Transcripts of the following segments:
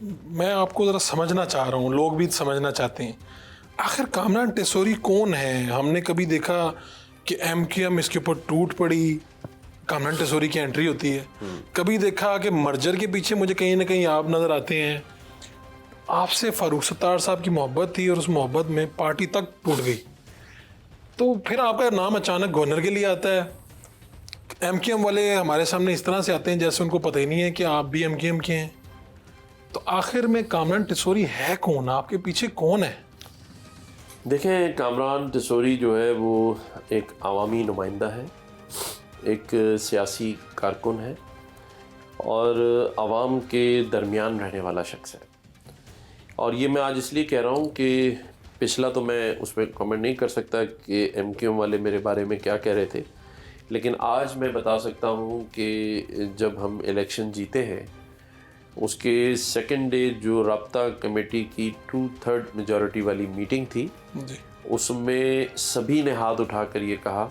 मैं आपको ज़रा समझना चाह रहा हूँ, लोग भी समझना चाहते हैं। आखिर कामरान टेसोरी कौन है? हमने कभी देखा कि एमक्यूएम इसके ऊपर टूट पड़ी, कामरान टेसोरी की एंट्री होती है। कभी देखा कि मर्जर के पीछे मुझे कहीं ना कहीं आप नज़र आते हैं। आपसे फारूक सत्तार साहब की मोहब्बत थी और उस मोहब्बत में पार्टी तक टूट गई, तो फिर आपका नाम अचानक गवर्नर के लिए आता है। एमक्यूएम वाले हमारे सामने इस तरह से आते हैं जैसे उनको पता ही नहीं है कि आप भी एमक्यूएम के हैं। तो आखिर में कामरान टेसोरी है कौन? आपके पीछे कौन है? देखें, कामरान टेसोरी जो है वो एक अवामी नुमाइंदा है, एक सियासी कारकुन है और आवाम के दरमियान रहने वाला शख्स है। और ये मैं आज इसलिए कह रहा हूँ कि पिछला तो मैं उस पर कमेंट नहीं कर सकता कि एमक्यूएम वाले मेरे बारे में क्या कह रहे थे, लेकिन आज मैं बता सकता हूँ कि जब हम इलेक्शन जीते हैं उसके सेकंड डे जो राब्ता कमेटी की 2/3 मेजॉरिटी वाली मीटिंग थी जी। उसमें सभी ने हाथ उठाकर ये कहा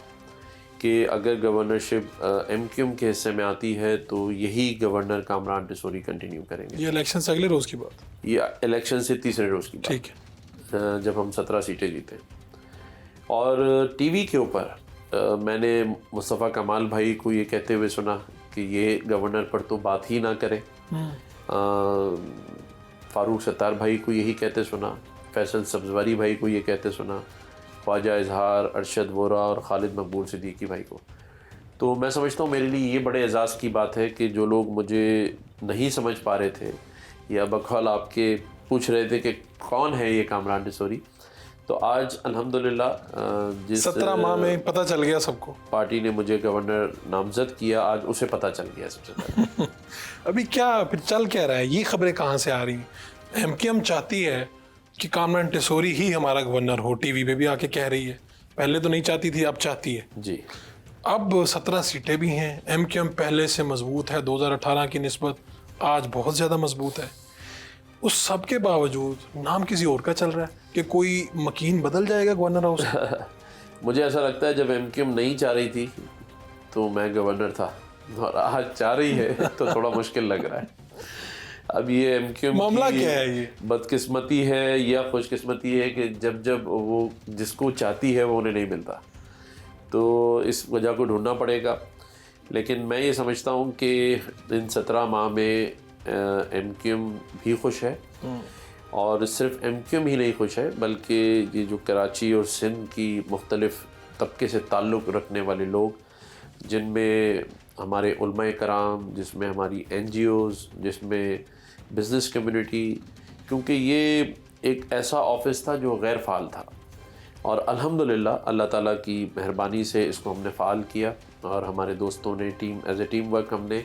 कि अगर गवर्नरशिप एमक्यूएम के हिस्से में आती है तो यही गवर्नर कामरान टेसोरी कंटिन्यू करेंगे। ये इलेक्शन से अगले रोज़ की बात? ये इलेक्शन से तीसरे रोज़ की बात, ठीक है। जब हम 17 सीटें जीते। और टीवी के ऊपर मैंने मुस्तफ़ा कमाल भाई को ये कहते हुए सुना कि ये गवर्नर पर तो बात ही ना करें। फारूक सत्तार भाई को यही कहते सुना, फैसल सब्जवारी भाई को ये कहते सुना, ख्वाजा इजहार, अरशद वोरा और खालिद मकबूल सिद्दीकी भाई को। तो मैं समझता हूँ मेरे लिए ये बड़े एजाज़ की बात है कि जो लोग मुझे नहीं समझ पा रहे थे या बकौल आपके पूछ रहे थे कि कौन है ये कामरान टेसोरी, तो आज अल्हम्दुलिल्लाह जिस 17 माह में पता चल गया सबको। पार्टी ने मुझे गवर्नर नामजद किया, आज उसे पता चल गया सबसे पहले। अभी क्या फिर चल क्या रहा है? ये खबरें कहाँ से आ रही हैं? एमक्यूएम चाहती है कि कामरान टेसोरी ही हमारा गवर्नर हो, टीवी पे भी आके कह रही है। पहले तो नहीं चाहती थी, अब चाहती है जी। अब 17 सीटें भी हैं। एमक्यूएम पहले से मजबूत है, 2018 की निस्बत आज बहुत ज़्यादा मजबूत है। उस सब के बावजूद नाम किसी और का चल रहा है कि कोई मकीन बदल जाएगा गवर्नर हाउस में। मुझे ऐसा लगता है जब एमक्यूएम नहीं चाह रही थी तो मैं गवर्नर था, और आज चाह रही है तो थोड़ा मुश्किल लग रहा है। अब ये एमक्यूएम मामला क्या है? ये बदकिस्मती है या खुशकिस्मती है कि जब जब वो जिसको चाहती है वो उन्हें नहीं मिलता, तो इस वजह को ढूंढना पड़ेगा। लेकिन मैं ये समझता हूँ कि इन 17 माह में एमक्यूएम भी खुश है, और सिर्फ एमक्यूएम ही नहीं खुश है बल्कि ये जो कराची और सिंध की मुख्तलिफ़ तबके से ताल्लुक़ रखने वाले लोग, जिनमें हमारे उलमाए कराम, जिसमें हमारी NGOs, जिसमें बिज़नेस कम्युनिटी, क्योंकि ये एक ऐसा ऑफ़िस था जो गैर फ़ाल था और अल्हम्दुलिल्लाह अल्लाह ताला की मेहरबानी से इसको हमने फ़ाल किया और हमारे दोस्तों ने एज़ ए टीम वर्क हमने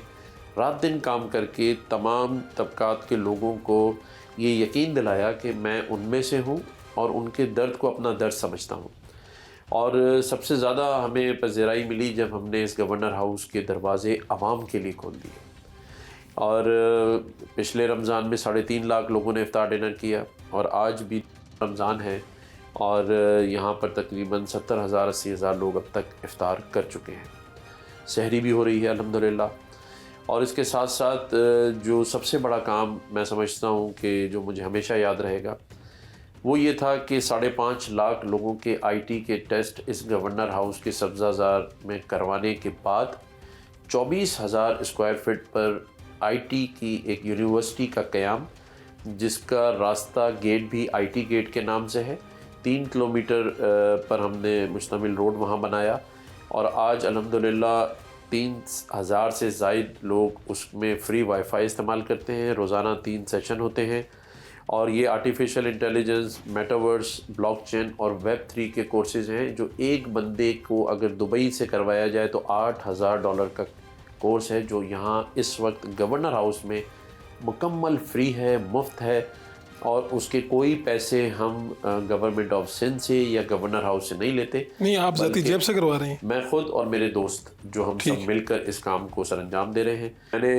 रात दिन काम करके तमाम तबकात के लोगों को ये यकीन दिलाया कि मैं उनमें से हूँ और उनके दर्द को अपना दर्द समझता हूँ। और सबसे ज़्यादा हमें पज़ीराई मिली जब हमने इस गवर्नर हाउस के दरवाज़े आवाम के लिए खोल दिए। और पिछले रमज़ान में 3.5 लाख लोगों ने इफ्तार डिनर किया और आज भी रमज़ान है और यहाँ पर तकरीबन 70,000 80,000 लोग अब तक इफ्तार कर चुके हैं। सहरी भी हो रही है अल्हम्दुलिल्लाह। और इसके साथ साथ जो सबसे बड़ा काम मैं समझता हूँ कि जो मुझे हमेशा याद रहेगा वो ये था कि 5.5 लाख लोगों के IT के टेस्ट इस गवर्नर हाउस के सब्ज़ाज़ार में करवाने के बाद 24,000 स्क्वायर फीट पर IT की एक यूनिवर्सिटी का क़याम, जिसका रास्ता गेट भी IT गेट के नाम से है। 3 किलोमीटर पर हमने मुश्तमिल रोड वहाँ बनाया और आज अल्हम्दुलिल्लाह 3,000 से ज़ायद लोग उसमें फ्री वाईफाई इस्तेमाल करते हैं। रोज़ाना 3 सेशन होते हैं और ये आर्टिफिशियल इंटेलिजेंस, मेटावर्स, ब्लॉकचेन और वेब3 के कोर्सेज़ हैं जो एक बंदे को अगर दुबई से करवाया जाए तो $8,000 का कोर्स है, जो यहाँ इस वक्त गवर्नर हाउस में मुकम्मल फ्री है, मुफ्त है और उसके कोई पैसे हम गवर्नमेंट ऑफ सिंध से या गवर्नर हाउस से नहीं लेते। नहीं, आप ज़ाती जेब से करवा रहे हैं? मैं खुद और मेरे दोस्त जो हम सब मिलकर इस काम को सरअंजाम दे रहे हैं। मैंने